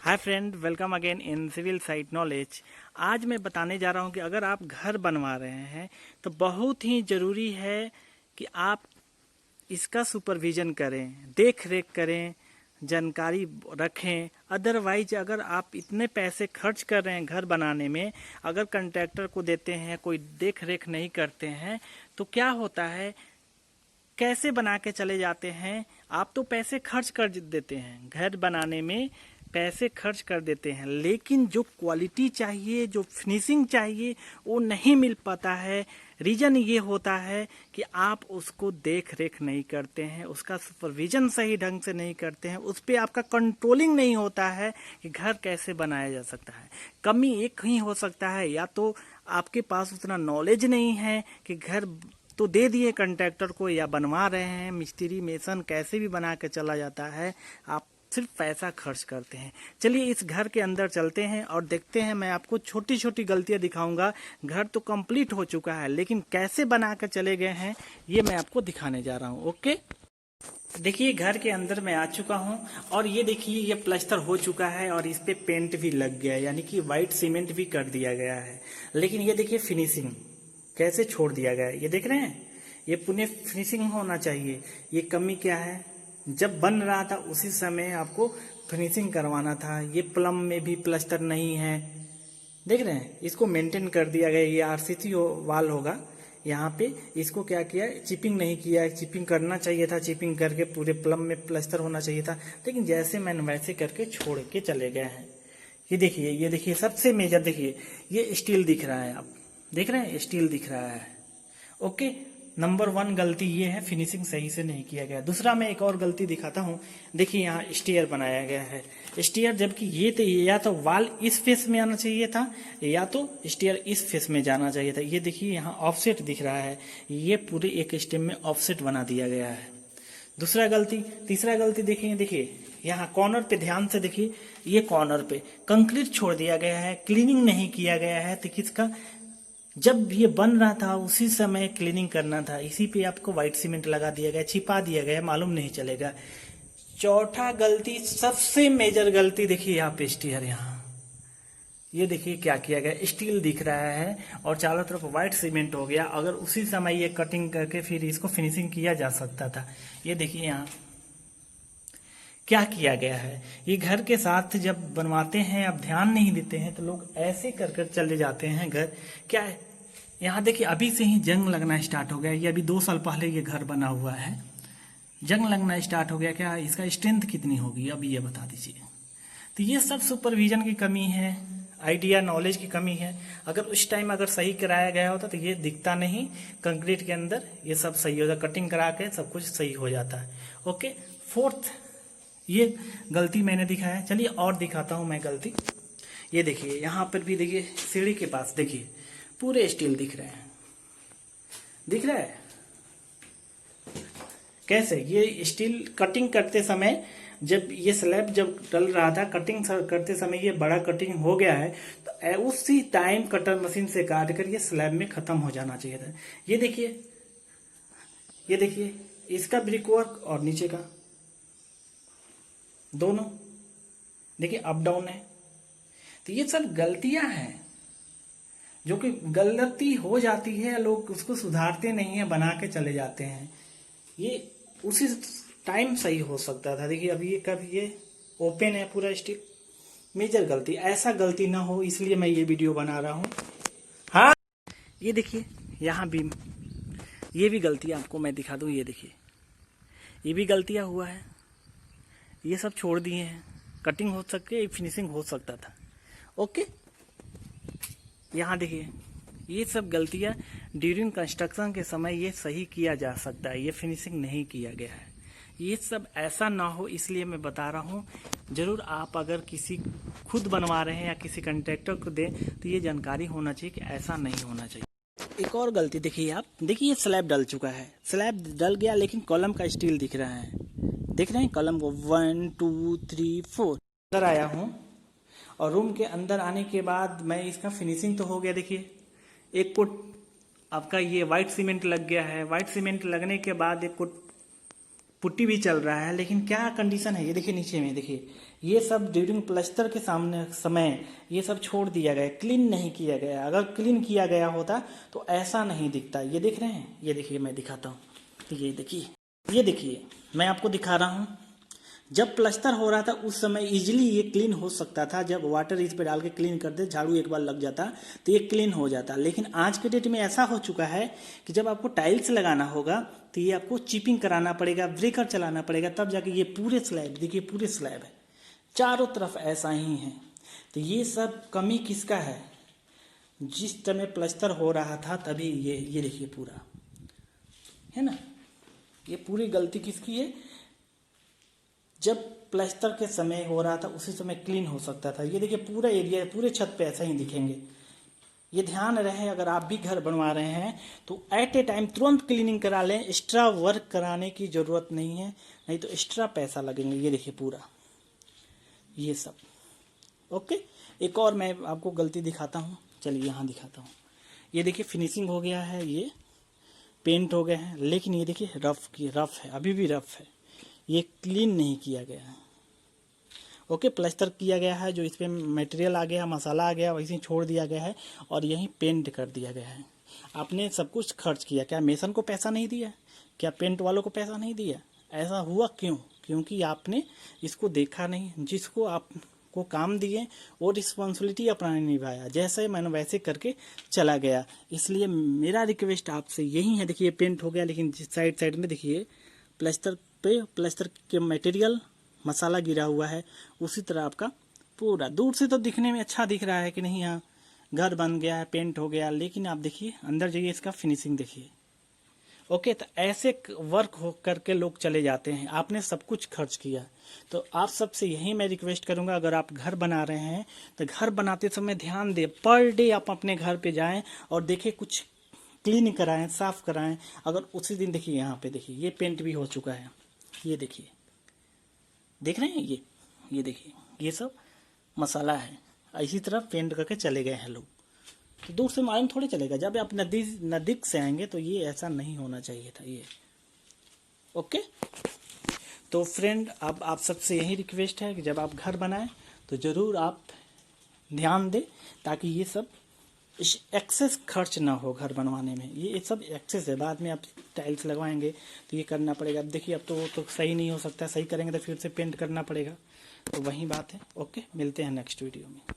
Hi friend, welcome again in civil site knowledge. आज मैं बताने जा रहा हूं कि अगर आप घर बनवा रहे हैं तो बहुत ही ज़रूरी है कि आप इसका सुपरविज़न करें, देख रेख करें, जानकारी रखें। अदरवाइज अगर आप इतने पैसे खर्च कर रहे हैं घर बनाने में, अगर कंट्रैक्टर को देते हैं, कोई देख रेख नहीं करते हैं, तो क्या होता है, कैसे बना के चले जाते हैं। आप तो पैसे खर्च कर देते हैं घर बनाने में, पैसे खर्च कर देते हैं, लेकिन जो क्वालिटी चाहिए, जो फिनिशिंग चाहिए, वो नहीं मिल पाता है। रीज़न ये होता है कि आप उसको देख रेख नहीं करते हैं, उसका सुपरविजन सही ढंग से नहीं करते हैं, उस पर आपका कंट्रोलिंग नहीं होता है कि घर कैसे बनाया जा सकता है। कमी एक ही हो सकता है, या तो आपके पास उतना नॉलेज नहीं है कि घर तो दे दिए कॉन्ट्रैक्टर को, या बनवा रहे हैं, मिस्त्री मेसन कैसे भी बना के चला जाता है, आप सिर्फ पैसा खर्च करते हैं। चलिए इस घर के अंदर चलते हैं और देखते हैं। मैं आपको छोटी छोटी गलतियां दिखाऊंगा। घर तो कंप्लीट हो चुका है, लेकिन कैसे बना कर चले गए हैं ये मैं आपको दिखाने जा रहा हूँ। ओके, देखिए घर के अंदर मैं आ चुका हूँ और ये देखिए ये प्लास्टर हो चुका है और इस पे पेंट भी लग गया है, यानी कि वाइट सीमेंट भी कर दिया गया है। लेकिन ये देखिए फिनिशिंग कैसे छोड़ दिया गया है, ये देख रहे हैं। ये पुणे फिनिशिंग होना चाहिए। ये कमी क्या है, जब बन रहा था उसी समय आपको फिनिशिंग करवाना था। ये प्लम में भी प्लास्टर नहीं है, देख रहे हैं। इसको मेंटेन कर दिया गया। ये आरसीसी वाल होगा यहाँ पे, इसको क्या किया, चिपिंग नहीं किया। चिपिंग करना चाहिए था, चिपिंग करके पूरे प्लम में प्लास्टर होना चाहिए था, लेकिन जैसे मैंने वैसे करके छोड़ के चले गए हैं। ये देखिए सबसे मेजर देखिए, ये स्टील दिख रहा है, आप देख रहे हैं, स्टील दिख रहा है। ओके, नंबर 1 गलती ये है, फिनिशिंग सही से नहीं किया गया। दूसरा मैं एक और गलती दिखाता हूँ। देखिए यहाँ स्टेयर बनाया गया है, स्टेयर, जबकि ये तो या तो वाल इस फेस में आना चाहिए था, या तो स्टेयर इस फेस में जाना चाहिए था। ये देखिए यहाँ ऑफसेट दिख रहा है, ये पूरे एक स्टेप में ऑफसेट बना दिया गया है। दूसरा गलती। तीसरा गलती देखिए यहाँ कॉर्नर पे ध्यान से देखिए, ये कॉर्नर पे कंक्रीट छोड़ दिया गया है, क्लीनिंग नहीं किया गया है। तो किसका, जब ये बन रहा था उसी समय क्लीनिंग करना था, इसी पे आपको व्हाइट सीमेंट लगा दिया गया, छिपा दिया गया, मालूम नहीं चलेगा। चौथा गलती, सबसे मेजर गलती, देखिए यहाँ पे स्टीयर, यहाँ ये देखिए क्या किया गया, स्टील दिख रहा है और चारों तरफ व्हाइट सीमेंट हो गया। अगर उसी समय ये कटिंग करके फिर इसको फिनिशिंग किया जा सकता था। ये देखिए यहाँ क्या किया गया है। ये घर के साथ जब बनवाते हैं, अब ध्यान नहीं देते हैं, तो लोग ऐसे कर कर चले जाते हैं घर। क्या है, यहाँ देखिए अभी से ही जंग लगना स्टार्ट हो गया। ये अभी 2 साल पहले ये घर बना हुआ है, जंग लगना स्टार्ट हो गया। क्या इसका स्ट्रेंथ कितनी होगी, अभी ये बता दीजिए। तो ये सब सुपरविजन की कमी है, आइडिया नॉलेज की कमी है। अगर उस टाइम अगर सही कराया गया होता तो ये दिखता नहीं, कंक्रीट के अंदर ये सब सही होता, कटिंग करा के सब कुछ सही हो जाता है। ओके, फोर्थ ये गलती मैंने दिखाया। चलिए और दिखाता हूं मैं गलती। ये देखिए यहाँ पर भी देखिए, सीढ़ी के पास देखिए पूरे स्टील दिख रहे हैं, दिख रहा है कैसे। ये स्टील कटिंग करते समय, जब ये स्लैब जब डल रहा था, कटिंग करते समय ये बड़ा कटिंग हो गया है, तो उसी टाइम कटर मशीन से काट कर ये स्लैब में खत्म हो जाना चाहिए था। ये देखिए इसका ब्रिक वर्क और नीचे का दोनों देखिए अप डाउन है। तो ये सब गलतियां हैं, जो कि गलती हो जाती है, लोग उसको सुधारते नहीं है, बना के चले जाते हैं। ये उसी टाइम सही हो सकता था। देखिए अभी ये कब ये ओपन है पूरा स्टिक, मेजर गलती। ऐसा गलती ना हो इसलिए मैं ये वीडियो बना रहा हूँ। हाँ, ये देखिए यहाँ भी ये भी गलती आपको मैं दिखा दूँ। ये देखिए ये भी गलतियाँ हुआ है, ये सब छोड़ दिए हैं। कटिंग हो सकती है, फिनिशिंग हो सकता था। ओके, यहाँ देखिए ये सब गलतियाँ ड्यूरिंग कंस्ट्रक्शन के समय ये सही किया जा सकता है, ये फिनिशिंग नहीं किया गया है। ये सब ऐसा ना हो इसलिए मैं बता रहा हूँ। जरूर आप अगर किसी खुद बनवा रहे हैं या किसी कॉन्ट्रैक्टर को दें तो ये जानकारी होना चाहिए कि ऐसा नहीं होना चाहिए। एक और गलती देखिए, आप देखिए स्लैब डल चुका है, स्लैब डल गया, लेकिन कॉलम का स्टील दिख रहा है, देख रहे हैं कॉलम को, 1 2 3 4। अंदर आया हूँ और रूम के अंदर आने के बाद मैं इसका फिनिशिंग तो हो गया। देखिए एक फुट आपका ये वाइट सीमेंट लग गया है। वाइट सीमेंट लगने के बाद एक फुट पुट्टी भी चल रहा है, लेकिन क्या कंडीशन है, ये देखिए नीचे में देखिए ये सब ड्यूरिंग प्लास्टर के सामने समय ये सब छोड़ दिया गया, क्लीन नहीं किया गया। अगर क्लीन किया गया होता तो ऐसा नहीं दिखता। ये देख रहे हैं, ये देखिए मैं दिखाता हूँ, ये देखिए मैं आपको दिखा रहा हूँ। जब प्लास्टर हो रहा था उस समय इजीली ये क्लीन हो सकता था। जब वाटर इस पे डाल के क्लीन करते, झाड़ू एक बार लग जाता तो ये क्लीन हो जाता। लेकिन आज के डेट में ऐसा हो चुका है कि जब आपको टाइल्स लगाना होगा तो ये आपको चिपिंग कराना पड़ेगा, ब्रेकर चलाना पड़ेगा, तब जाके ये पूरे स्लैब, देखिए पूरे स्लैब है, चारों तरफ ऐसा ही है। तो ये सब कमी किसका है? जिस समय प्लास्टर हो रहा था तभी ये देखिए पूरा है ना, ये पूरी गलती किसकी है? जब प्लास्टर के समय हो रहा था उसी समय क्लीन हो सकता था। ये देखिए पूरा एरिया, पूरे छत पे ऐसा ही दिखेंगे। ये ध्यान रहे, अगर आप भी घर बनवा रहे हैं तो एट ए टाइम तुरंत क्लीनिंग करा लें, एक्स्ट्रा वर्क कराने की ज़रूरत नहीं है, नहीं तो एक्स्ट्रा पैसा लगेंगे। ये देखिए पूरा ये सब ओके। एक और मैं आपको गलती दिखाता हूँ, चलिए यहाँ दिखाता हूँ। ये देखिए फिनिशिंग हो गया है, ये पेंट हो गए हैं, लेकिन ये देखिए रफ है, अभी भी रफ है, ये क्लीन नहीं किया गया है। ओके, प्लास्टर किया गया है, जो इस पर मटेरियल आ गया, मसाला आ गया, वैसे ही छोड़ दिया गया है और यहीं पेंट कर दिया गया है। आपने सब कुछ खर्च किया, क्या मेसन को पैसा नहीं दिया? क्या पेंट वालों को पैसा नहीं दिया? ऐसा हुआ क्यों? क्योंकि आपने इसको देखा नहीं। जिसको आपको काम दिए वो रिस्पॉन्सिबिलिटी अपना निभाया, जैसे मैंने वैसे करके चला गया। इसलिए मेरा रिक्वेस्ट आपसे यही है, देखिए पेंट हो गया, लेकिन साइड में देखिए प्लास्टर पे प्लास्टर के मटेरियल मसाला गिरा हुआ है, उसी तरह आपका पूरा। दूर से तो दिखने में अच्छा दिख रहा है कि नहीं, यहाँ घर बन गया है, पेंट हो गया, लेकिन आप देखिए अंदर जाइए, इसका फिनिशिंग देखिए। ओके, तो ऐसे वर्क हो करके लोग चले जाते हैं। आपने सब कुछ खर्च किया, तो आप सबसे यही मैं रिक्वेस्ट करूंगा, अगर आप घर बना रहे हैं तो घर बनाते समय ध्यान दें, पर डे आप अपने घर पे जाएं और देखें, कुछ क्लीन कराएं, साफ कराएं। अगर उसी दिन देखिए यहाँ पे देखिए ये पेंट भी हो चुका है, ये देखिए, देख रहे हैं, ये देखिए ये सब मसाला है, इसी तरह पेंट करके चले गए हैं लोग। तो दूर से मालूम थोड़ी चलेगा, जब आप नज़दीक से आएंगे तो ये ऐसा नहीं होना चाहिए था ये। ओके, तो फ्रेंड अब आप सबसे यही रिक्वेस्ट है कि जब आप घर बनाएं तो ज़रूर आप ध्यान दें, ताकि ये सब एक्सेस खर्च ना हो घर बनवाने में। ये सब एक्सेस है, बाद में आप टाइल्स लगवाएंगे तो ये करना पड़ेगा। अब देखिए अब तो सही नहीं हो सकता, सही करेंगे तो फिर से पेंट करना पड़ेगा, तो वही बात है। ओके, मिलते हैं नेक्स्ट वीडियो में।